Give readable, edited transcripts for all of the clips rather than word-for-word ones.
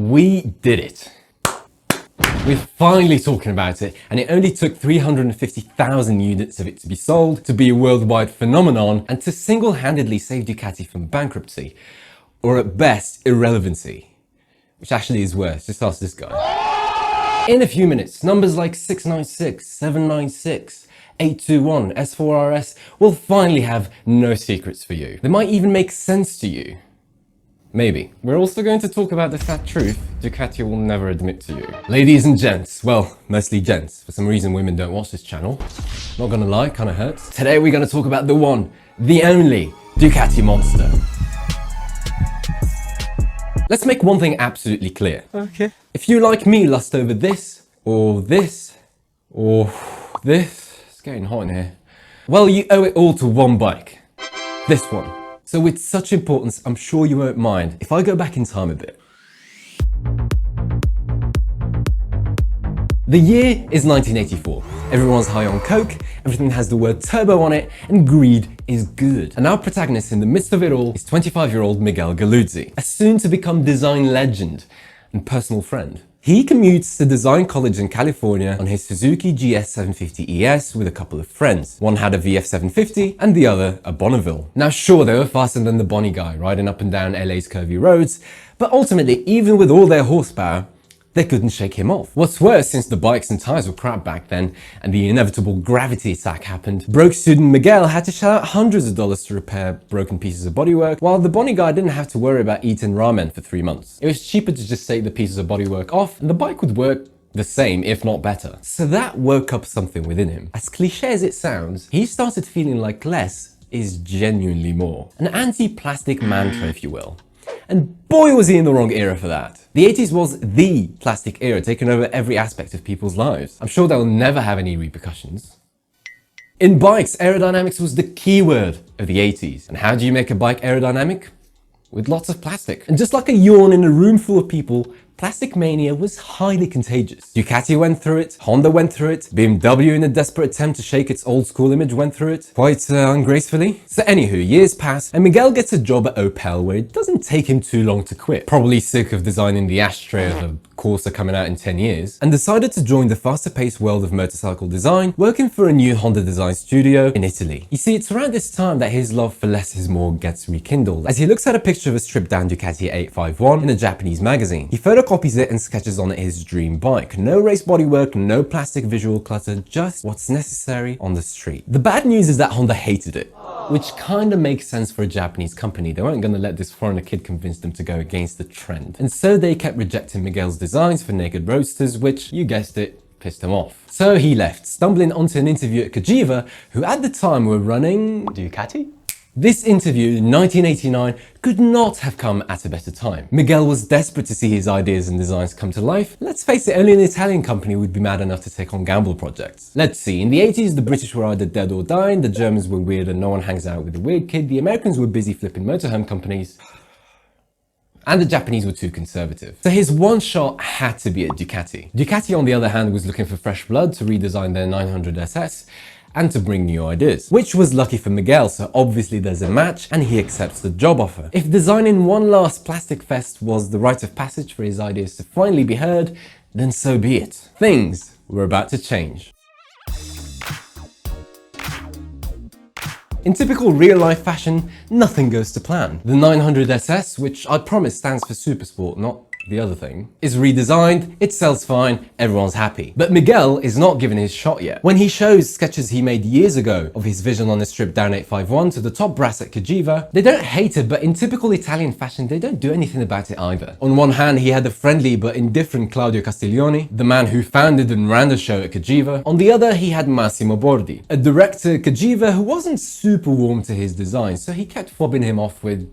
We did it. We're finally talking about it, and it only took 350,000 units of it to be sold, to be a worldwide phenomenon, and to single-handedly save Ducati from bankruptcy, or at best, irrelevancy. Which actually is worse, just ask this guy. In a few minutes, numbers like 696, 796, 821, S4RS will finally have no secrets for you. They might even make sense to you. Maybe. We're also going to talk about the fat truth Ducati will never admit to you. Ladies and gents, well, mostly gents. For some reason women don't watch this channel. Not gonna lie, kinda hurts. Today we're gonna talk about the one, the only Ducati Monster. Let's make one thing absolutely clear. Okay. If you like me lust over this, or this, or this, it's getting hot in here. Well, you owe it all to one bike. This one. So with such importance, I'm sure you won't mind if I go back in time a bit. The year is 1984. Everyone's high on coke, everything has the word turbo on it, and greed is good. And our protagonist in the midst of it all is 25-year-old Miguel Galuzzi, a soon-to-become design legend and personal friend. He commutes to design college in California on his Suzuki GS 750 ES with a couple of friends. One had a VF 750 and the other a Bonneville. Now sure, they were faster than the Bonnie guy, riding up and down LA's curvy roads, but ultimately, even with all their horsepower, they couldn't shake him off. What's worse, since the bikes and tires were crap back then and the inevitable gravity attack happened, broke student Miguel had to shell out hundreds of dollars to repair broken pieces of bodywork, while the Bonnie guy didn't have to worry about eating ramen for 3 months. It was cheaper to just take the pieces of bodywork off and the bike would work the same, if not better. So that woke up something within him. As cliche as it sounds, he started feeling like less is genuinely more. An anti-plastic mantra, if you will. And boy was he in the wrong era for that. The 80s was the plastic era, taking over every aspect of people's lives. I'm sure that will never have any repercussions. In bikes, aerodynamics was the key word of the 80s. And how do you make a bike aerodynamic? With lots of plastic. And just like a yawn in a room full of people, plastic mania was highly contagious. Ducati went through it, Honda went through it, BMW in a desperate attempt to shake its old school image went through it, quite ungracefully. So anywho, years pass and Miguel gets a job at Opel where it doesn't take him too long to quit. Probably sick of designing the ashtray of a Corsa coming out in 10 years, and decided to join the faster paced world of motorcycle design, working for a new Honda design studio in Italy. You see, it's around this time that his love for less is more gets rekindled, as he looks at a picture of a stripped down Ducati 851 in a Japanese magazine. He photocopies it and sketches on it his dream bike. No race bodywork, no plastic visual clutter, just what's necessary on the street. The bad news is that Honda hated it, which kinda makes sense for a Japanese company. They weren't gonna let this foreigner kid convince them to go against the trend. And so they kept rejecting Miguel's designs for naked roadsters, which, you guessed it, pissed him off. So he left, stumbling onto an interview at Cagiva, who at the time were running Ducati? This interview in 1989 could not have come at a better time. Miguel was desperate to see his ideas and designs come to life. Let's face it, only an Italian company would be mad enough to take on gamble projects. Let's see, in the 80s the British were either dead or dying, the Germans were weird and no one hangs out with the weird kid, the Americans were busy flipping motorhome companies, and the Japanese were too conservative. So his one shot had to be at Ducati. Ducati, on the other hand, was looking for fresh blood to redesign their 900 SS and to bring new ideas. Which was lucky for Miguel, so obviously there's a match and he accepts the job offer. If designing one last plastic fest was the rite of passage for his ideas to finally be heard, then so be it. Things were about to change. In typical real-life fashion, nothing goes to plan. The 900 SS, which I promise stands for Supersport, not the other thing, is redesigned, it sells fine, everyone's happy. But Miguel is not given his shot yet. When he shows sketches he made years ago of his vision on a stripped down 851 to the top brass at Cagiva, they don't hate it, but in typical Italian fashion, they don't do anything about it either. On one hand, he had a friendly but indifferent Claudio Castiglioni, the man who founded and ran the show at Cagiva. On the other, he had Massimo Bordi, a director at Cagiva who wasn't super warm to his design, so he kept fobbing him off with,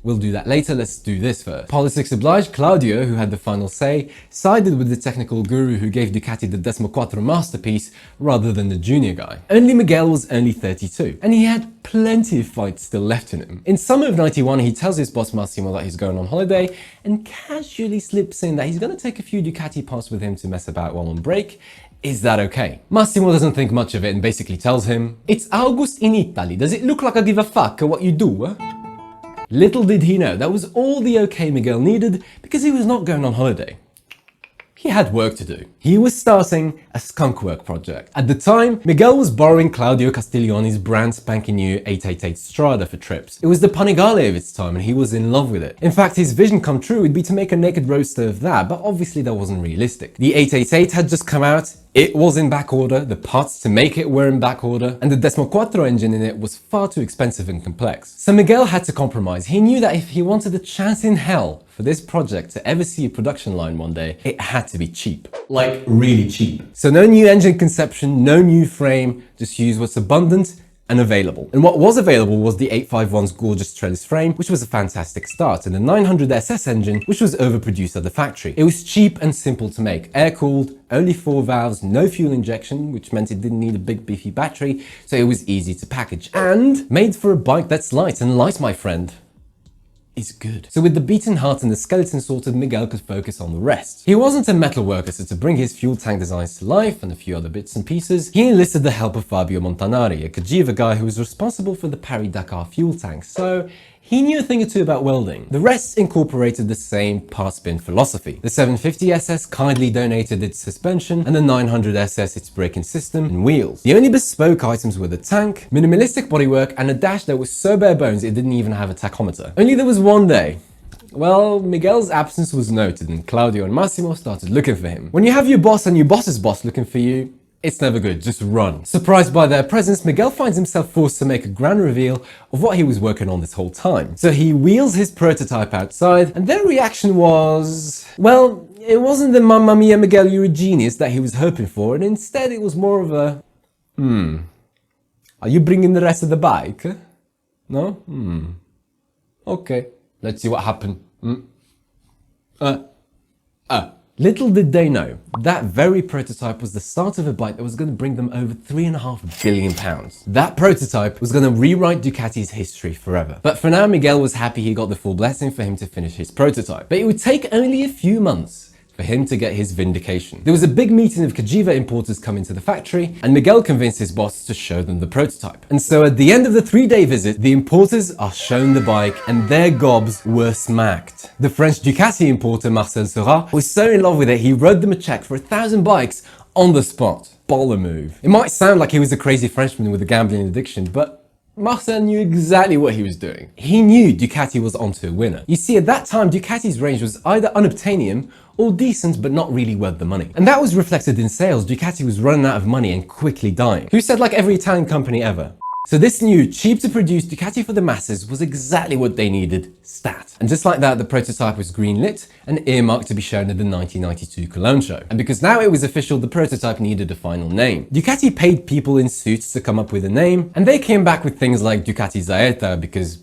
"We'll do that later, let's do this first." Politics obliged, Claudio, who had the final say, sided with the technical guru who gave Ducati the Decimoquattro masterpiece rather than the junior guy. Only Miguel was only 32, and he had plenty of fight still left in him. In summer of 91, he tells his boss Massimo that he's going on holiday and casually slips in that he's going to take a few Ducati parts with him to mess about while on break. Is that okay? Massimo doesn't think much of it and basically tells him, "It's August in Italy, does it look like I give a fuck what you do?" Little did he know that was all the okay Miguel needed because he was not going on holiday. He had work to do. He was starting a skunkwork project. At the time, Miguel was borrowing Claudio Castiglione's brand spanking new 888 Strada for trips. It was the Panigale of its time and he was in love with it. In fact, his vision come true would be to make a naked roadster of that, but obviously that wasn't realistic. The 888 had just come out, it was in back order, the parts to make it were in back order, and the Decimo Quattro engine in it was far too expensive and complex. So Miguel had to compromise. He knew that if he wanted a chance in hell for this project to ever see a production line one day, it had to be cheap. Like, really cheap. So no new engine conception, no new frame, just use what's abundant and available. And what was available was the 851's gorgeous trellis frame, which was a fantastic start, and the 900 SS engine, which was overproduced at the factory. It was cheap and simple to make, air-cooled, only 4 valves, no fuel injection, which meant it didn't need a big beefy battery, so it was easy to package, and made for a bike that's light, and light, my friend, is good. So with the beaten heart and the skeleton sorted, Miguel could focus on the rest. He wasn't a metal worker, so to bring his fuel tank designs to life and a few other bits and pieces, he enlisted the help of Fabio Montanari, a Cagiva guy who was responsible for the Paris-Dakar fuel tank, so he knew a thing or two about welding. The rest incorporated the same part-spin philosophy. The 750SS kindly donated its suspension, and the 900SS its braking system and wheels. The only bespoke items were the tank, minimalistic bodywork, and a dash that was so bare bones it didn't even have a tachometer. Only there was one day. Well, Miguel's absence was noted and Claudio and Massimo started looking for him. When you have your boss and your boss's boss looking for you, it's never good, just run. Surprised by their presence, Miguel finds himself forced to make a grand reveal of what he was working on this whole time. So he wheels his prototype outside, and their reaction was, well, it wasn't the Mamma Mia Miguel, you're a genius that he was hoping for, and instead it was more of a, are you bringing the rest of the bike? No? Okay, let's see what happened. Little did they know, that very prototype was the start of a bike that was going to bring them over £3.5 billion. That prototype was going to rewrite Ducati's history forever. But for now, Miguel was happy he got the full blessing for him to finish his prototype. But it would take only a few months for him to get his vindication. There was a big meeting of Cagiva importers coming to the factory, and Miguel convinced his boss to show them the prototype. And so at the end of the 3-day visit, the importers are shown the bike, and their gobs were smacked. The French Ducati importer Marcel Seurat was so in love with it, he wrote them a check for 1,000 bikes on the spot. Baller move. It might sound like he was a crazy Frenchman with a gambling addiction, but Marcel knew exactly what he was doing. He knew Ducati was onto a winner. You see, at that time, Ducati's range was either unobtainium or decent but not really worth the money. And that was reflected in sales. Ducati was running out of money and quickly dying. Who said like every Italian company ever? So this new, cheap to produce Ducati for the masses was exactly what they needed, stat. And just like that, the prototype was green-lit and earmarked to be shown at the 1992 Cologne show. And because now it was official, the prototype needed a final name. Ducati paid people in suits to come up with a name, and they came back with things like Ducati Zaeta because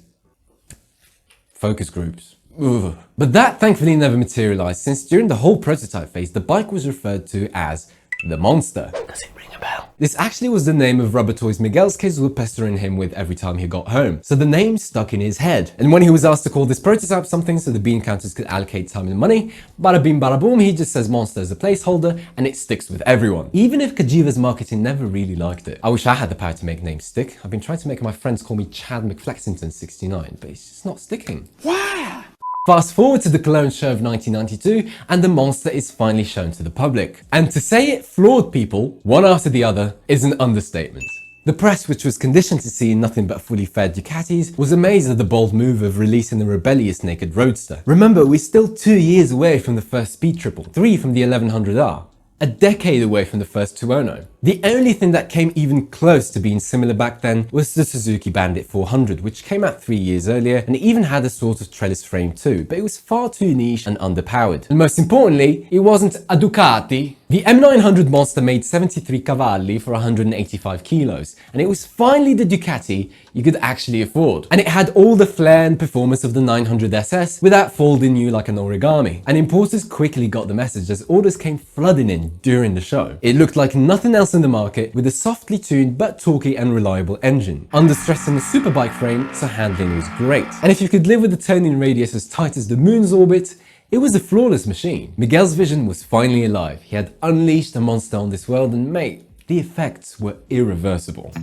focus groups. Ugh. But that thankfully never materialized, since during the whole prototype phase, the bike was referred to as the Monster. Does it ring a bell? This actually was the name of rubber toys Miguel's kids were pestering him with every time he got home. So the name stuck in his head. And when he was asked to call this prototype something so the bean counters could allocate time and money, bada bing bada boom, he just says Monster as a placeholder and it sticks with everyone. Even if Cagiva's marketing never really liked it. I wish I had the power to make names stick. I've been trying to make my friends call me Chad McFlexington 69, but it's just not sticking. Wow! Fast forward to the Cologne show of 1992 and the Monster is finally shown to the public. And to say it floored people, one after the other, is an understatement. The press, which was conditioned to see nothing but fully fed Ducatis, was amazed at the bold move of releasing the rebellious naked roadster. Remember, we're still 2 years away from the first speed triple, 3 from the 1100R. A decade away from the first 2.0. The only thing that came even close to being similar back then was the Suzuki Bandit 400, which came out 3 years earlier and even had a sort of trellis frame too, but it was far too niche and underpowered. And most importantly, it wasn't a Ducati. The M900 Monster made 73 cavalli for 185 kilos, and it was finally the Ducati you could actually afford. And it had all the flair and performance of the 900SS without folding you like an origami. And importers quickly got the message as orders came flooding in during the show. It looked like nothing else in the market, with a softly tuned but torquey and reliable engine. Under stress in the superbike frame, so handling was great. And if you could live with the turning radius as tight as the moon's orbit, it was a flawless machine. Miguel's vision was finally alive. He had unleashed a monster on this world, and mate, the effects were irreversible.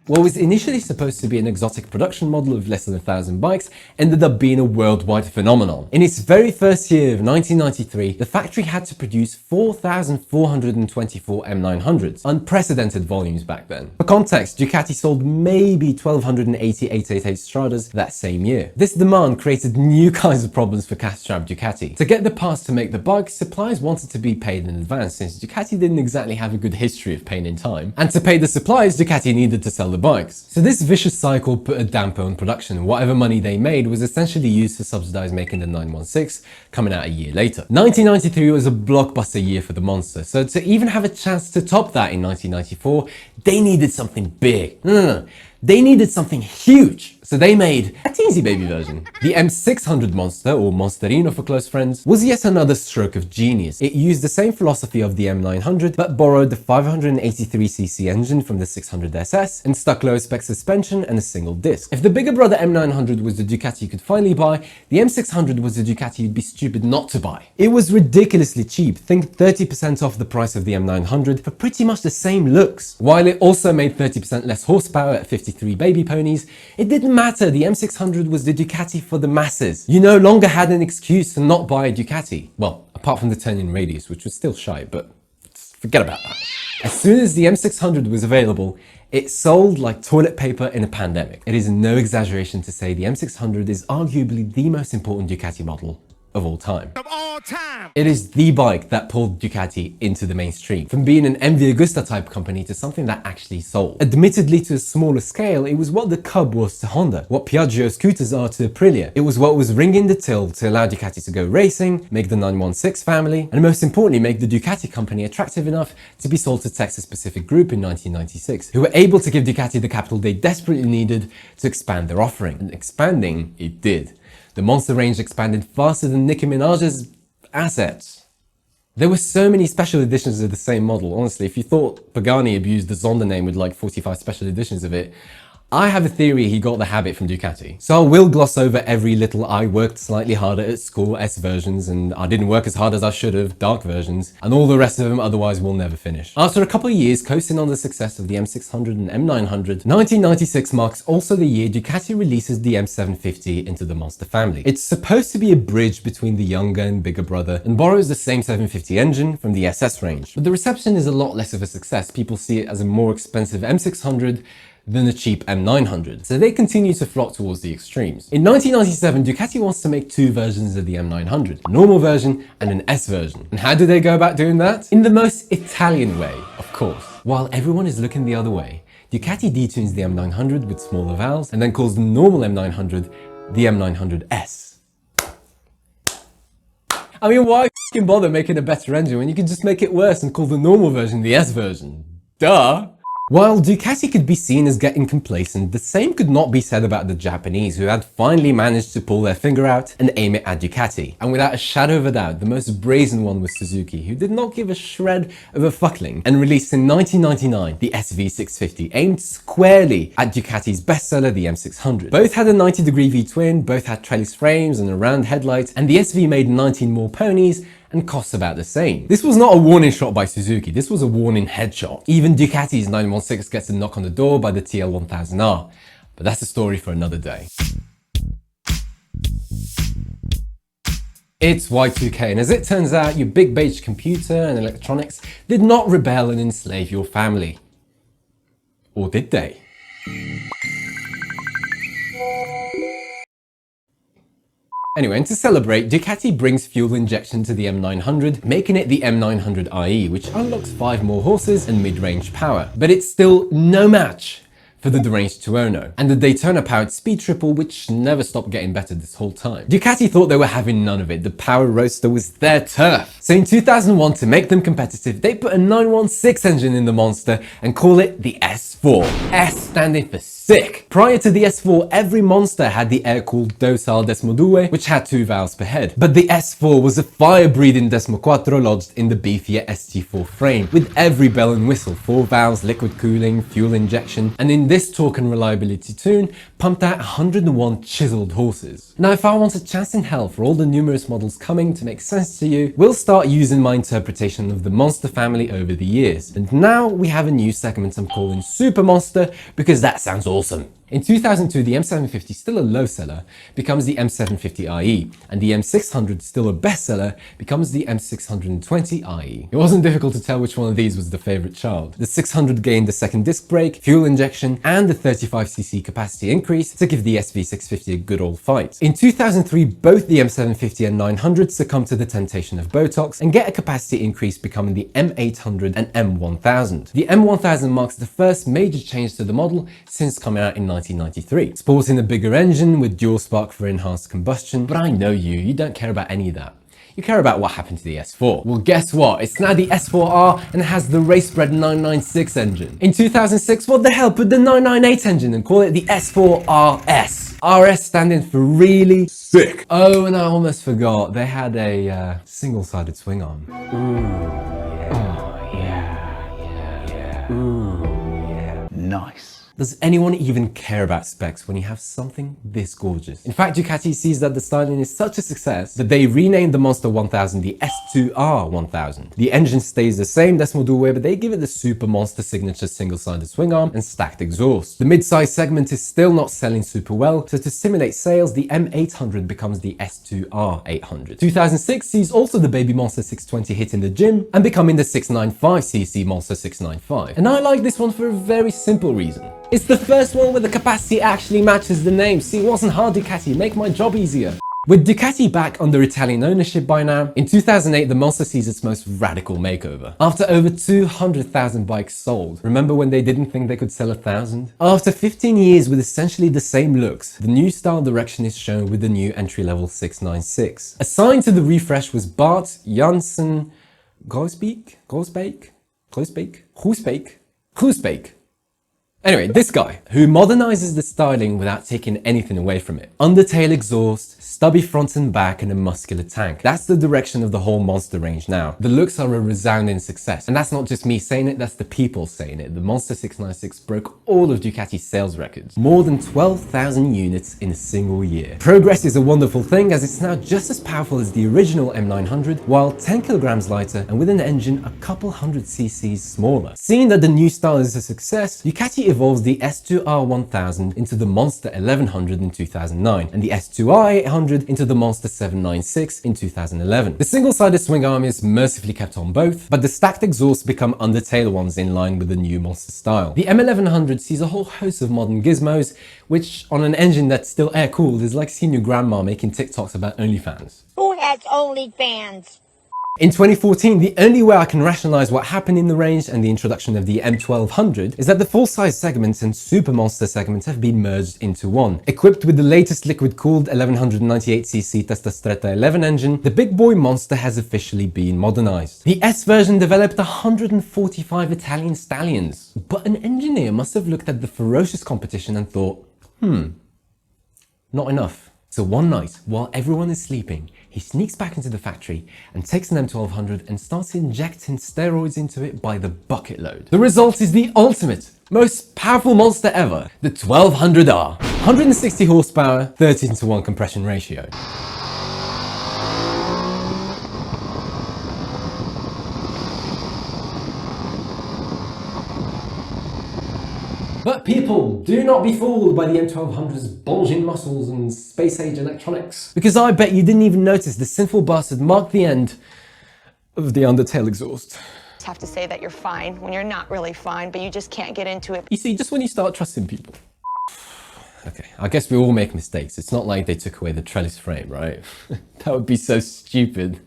What was initially supposed to be an exotic production model of less than 1,000 bikes ended up being a worldwide phenomenon. In its very first year of 1993, the factory had to produce 4,424 M900s, unprecedented volumes back then. For context, Ducati sold maybe 1,280 888 Stradas that same year. This demand created new kinds of problems for cash-strapped Ducati. To get the parts to make the bikes, suppliers wanted to be paid in advance since Ducati didn't exactly have a good history of paying in time. And to pay the suppliers, Ducati needed to sell the bikes. So this vicious cycle put a damper on production. Whatever money they made was essentially used to subsidize making the 916, coming out a year later. 1993 was a blockbuster year for the Monster, so to even have a chance to top that in 1994, they needed something big. No. They needed something huge. So they made a teensy baby version. The M600 Monster, or Monsterino for close friends, was yet another stroke of genius. It used the same philosophy of the M900, but borrowed the 583cc engine from the 600SS and stuck low spec suspension and a single disc. If the bigger brother M900 was the Ducati you could finally buy, the M600 was the Ducati you'd be stupid not to buy. It was ridiculously cheap, think 30% off the price of the M900 for pretty much the same looks. While it also made 30% less horsepower at 53 baby ponies, it didn't matter, the M600 was the Ducati for the masses. You no longer had an excuse to not buy a Ducati. Well, apart from the turn-in radius, which was still shy, but forget about that. As soon as the M600 was available, it sold like toilet paper in a pandemic. It is no exaggeration to say the M600 is arguably the most important Ducati model of all time. It is the bike that pulled Ducati into the mainstream, from being an MV Agusta type company to something that actually sold. Admittedly, to a smaller scale, it was what the Cub was to Honda, what Piaggio scooters are to Aprilia. It was what was ringing the till to allow Ducati to go racing, make the 916 family, and most importantly, make the Ducati company attractive enough to be sold to Texas Pacific Group in 1996, who were able to give Ducati the capital they desperately needed to expand their offering. And expanding, it did. The Monster range expanded faster than Nicki Minaj's assets. There were so many special editions of the same model. Honestly, if you thought Pagani abused the Zonda name with like 45 special editions of it, I have a theory he got the habit from Ducati. So I will gloss over every little I worked slightly harder at school S versions and I didn't work as hard as I should have dark versions, and all the rest of them otherwise will never finish. After a couple of years coasting on the success of the M600 and M900, 1996 marks also the year Ducati releases the M750 into the Monster family. It's supposed to be a bridge between the younger and bigger brother and borrows the same 750 engine from the SS range. But the reception is a lot less of a success. People see it as a more expensive M600 than a cheap M900, so they continue to flock towards the extremes. In 1997, Ducati wants to make two versions of the M900, a normal version and an S version. And how do they go about doing that? In the most Italian way, of course. While everyone is looking the other way, Ducati detunes the M900 with smaller valves and then calls the normal M900 the M900S. I mean, why f***ing bother making a better engine when you can just make it worse and call the normal version the S version? Duh! While Ducati could be seen as getting complacent, the same could not be said about the Japanese, who had finally managed to pull their finger out and aim it at Ducati. And without a shadow of a doubt, the most brazen one was Suzuki, who did not give a shred of a fuckling, and released in 1999 the SV650, aimed squarely at Ducati's bestseller, the M600. Both had a 90-degree V-twin, both had trellis frames and a round headlight, and the SV made 19 more ponies and costs about the same. This was not a warning shot by Suzuki, this was a warning headshot. Even Ducati's 916 gets a knock on the door by the TL1000R, but that's a story for another day. It's Y2K, and as it turns out, your big beige computer and electronics did not rebel and enslave your family. Or did they? Anyway, and to celebrate, Ducati brings fuel injection to the M900, making it the M900IE, which unlocks 5 more horses and mid-range power. But it's still no match for the deranged Tuono, and the Daytona-powered Speed Triple, which never stopped getting better this whole time. Ducati thought they were having none of it. The Power Roadster was their turf. So in 2001, to make them competitive, they put a 916 engine in the Monster and call it the S4. S standing for sick. Prior to the S4, every Monster had the air-cooled Docile Decimo Due, which had 2 valves per head. But the S4 was a fire-breathing Decimo Quattro lodged in the beefier ST4 frame, with every bell and whistle, 4 valves, liquid cooling, fuel injection, and in this torque and reliability tune, pumped out 101 chiseled horses. Now, if I want a chance in hell for all the numerous models coming to make sense to you, we'll start using my interpretation of the Monster family over the years. And now we have a new segment I'm calling Super Monster, because that sounds awesome. In 2002, the M750, still a low seller, becomes the M750IE, and the M600, still a bestseller, becomes the M620IE. It wasn't difficult to tell which one of these was the favorite child. The 600 gained the second disc brake, fuel injection, and the 35cc capacity increase to give the SV650 a good old fight. In 2003, both the M750 and 900 succumbed to the temptation of Botox and get a capacity increase, becoming the M800 and M1000. The M1000 marks the first major change to the model since coming out in 1993. Sporting a bigger engine with dual spark for enhanced combustion, but I know you don't care about any of that. You care about what happened to the S4. Well, guess what? It's now the S4R and has the race-bred 996 engine. In 2006, what the hell? Put the 998 engine and call it the S4RS. RS standing for really sick. Oh, and I almost forgot, they had a single-sided swing arm. Nice. Does anyone even care about specs when you have something this gorgeous? In fact, Ducati sees that the styling is such a success that they renamed the Monster 1000 the S2R 1000. The engine stays the same, Decimo Due, but they give it the Super Monster signature single-sided swing arm and stacked exhaust. The mid-size segment is still not selling super well, so to stimulate sales, the M800 becomes the S2R 800. 2006 sees also the baby Monster 620 hitting the gym and becoming the 695cc Monster 695. And I like this one for a very simple reason. It's the first one where the capacity actually matches the name. See, it wasn't hard, Ducati, make my job easier. With Ducati back under Italian ownership by now, in 2008 the Monster sees its most radical makeover. After over 200,000 bikes sold, remember when they didn't think they could sell 1,000? After 15 years with essentially the same looks, the new style direction is shown with the new entry-level 696. Assigned to the refresh was Bart Janssen Groesbeek? Anyway, this guy, who modernizes the styling without taking anything away from it. Undertail exhaust, stubby front and back, and a muscular tank. That's the direction of the whole Monster range now. The looks are a resounding success. And that's not just me saying it, that's the people saying it. The Monster 696 broke all of Ducati's sales records. More than 12,000 units in a single year. Progress is a wonderful thing, as it's now just as powerful as the original M900, while 10 kilograms lighter and with an engine a couple hundred cc's smaller. Seeing that the new style is a success, Ducati evolves the S2R 1000 into the Monster 1100 in 2009 and the S2R 800 into the Monster 796 in 2011. The single-sided swing arm is mercifully kept on both, but the stacked exhausts become undertail ones in line with the new Monster style. The M1100 sees a whole host of modern gizmos, which on an engine that's still air-cooled is like seeing your grandma making TikToks about OnlyFans. Who has OnlyFans? In 2014, the only way I can rationalize what happened in the range and the introduction of the M1200 is that the full-size segments and Super Monster segments have been merged into one. Equipped with the latest liquid-cooled 1198cc Testa Stretta 11 engine, the big boy Monster has officially been modernized. The S version developed 145 Italian stallions, but an engineer must have looked at the ferocious competition and thought, not enough. So one night, while everyone is sleeping, he sneaks back into the factory and takes an M1200 and starts injecting steroids into it by the bucket load. The result is the ultimate, most powerful Monster ever, the 1200R. 160 horsepower, 13:1 compression ratio. But people, do not be fooled by the M1200's bulging muscles and space-age electronics. Because I bet you didn't even notice the sinful bastard marked the end of the undertail exhaust. You have to say that you're fine when you're not really fine, but you just can't get into it. You see, just when you start trusting people. Okay, I guess we all make mistakes. It's not like they took away the trellis frame, right? That would be so stupid.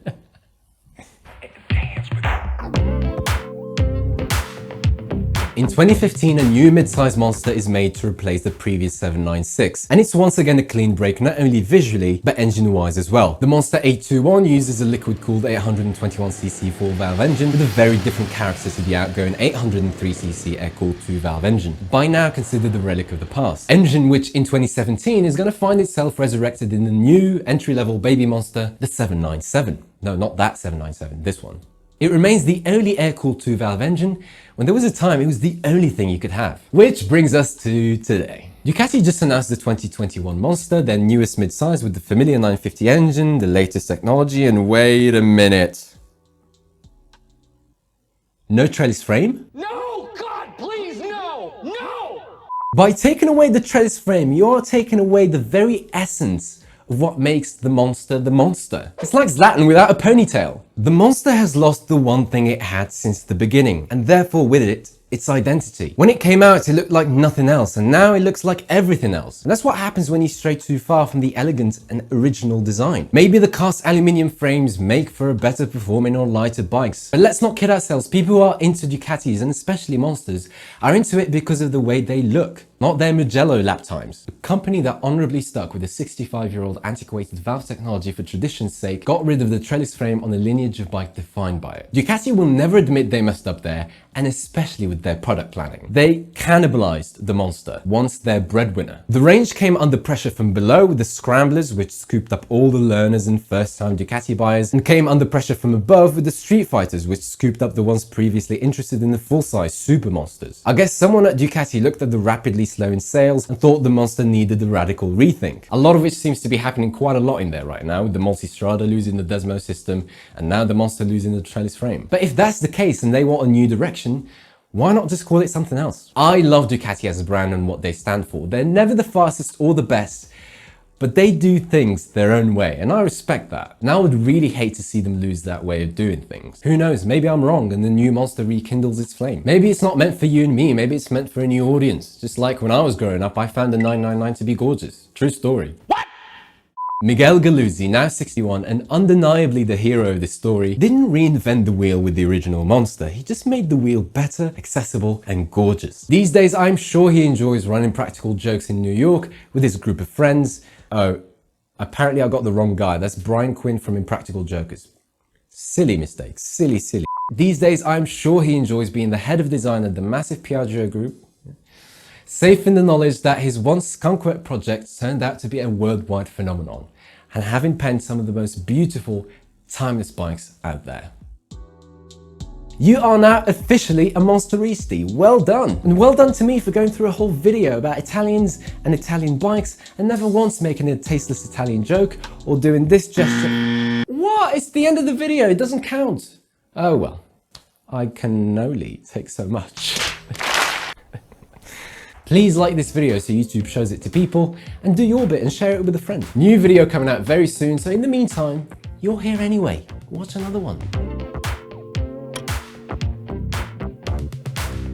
In 2015, a new mid-size Monster is made to replace the previous 796, and it's once again a clean break not only visually, but engine-wise as well. The Monster 821 uses a liquid-cooled 821cc 4-valve engine with a very different character to the outgoing 803cc air-cooled 2-valve engine, by now considered a relic of the past. Engine which in 2017 is going to find itself resurrected in the new entry-level baby monster, the 797. No, not that 797, this one. It remains the only air-cooled 2-valve engine when there was a time it was the only thing you could have. Which brings us to today. Ducati just announced the 2021 Monster, their newest mid-size with the familiar 950 engine, the latest technology, and wait a minute. No trellis frame? No! God, please, no! No! By taking away the trellis frame, you're taking away the very essence of what makes the Monster the Monster. It's like Zlatan without a ponytail. The Monster has lost the one thing it had since the beginning, and therefore with it, its identity. When it came out, it looked like nothing else, and now it looks like everything else. And that's what happens when you stray too far from the elegant and original design. Maybe the cast aluminium frames make for a better performing or lighter bikes, but let's not kid ourselves. People who are into Ducatis, and especially Monsters, are into it because of the way they look, not their Mugello lap times. The company that honorably stuck with a 65-year-old antiquated valve technology for tradition's sake got rid of the trellis frame on a lineage of bike defined by it. Ducati will never admit they messed up there, and especially with their product planning. They cannibalized the Monster, once their breadwinner. The range came under pressure from below with the Scramblers, which scooped up all the learners and first-time Ducati buyers, and came under pressure from above with the Street Fighters, which scooped up the ones previously interested in the full-size Super Monsters. I guess someone at Ducati looked at the rapidly slowing sales and thought the Monster needed a radical rethink. A lot of which seems to be happening quite a lot in there right now, with the Multistrada losing the Desmo system, and now the Monster losing the trellis frame. But if that's the case and they want a new direction, why not just call it something else? I love Ducati as a brand and what they stand for. They're never the fastest or the best, but they do things their own way, and I respect that. And I would really hate to see them lose that way of doing things. Who knows, maybe I'm wrong and the new Monster rekindles its flame. Maybe it's not meant for you and me, maybe it's meant for a new audience. Just like when I was growing up, I found the 999 to be gorgeous. True story. What? Miguel Galuzzi, now 61 and undeniably the hero of this story, didn't reinvent the wheel with the original Monster. He just made the wheel better, accessible and gorgeous. These days, I'm sure he enjoys running practical jokes in New York with his group of friends. Oh, apparently I got the wrong guy. That's Brian Quinn from Impractical Jokers. Silly mistake, silly. These days, I'm sure he enjoys being the head of design at the massive Piaggio group, safe in the knowledge that his once skunk-wet project turned out to be a worldwide phenomenon, and having penned some of the most beautiful, timeless bikes out there. You are now officially a Monsteristi. Well done! And well done to me for going through a whole video about Italians and Italian bikes and never once making a tasteless Italian joke or doing this gesture. What? It's the end of the video, it doesn't count. Oh well, I can only take so much. Please like this video so YouTube shows it to people, and do your bit and share it with a friend. New video coming out very soon, so in the meantime, you're here anyway. Watch another one.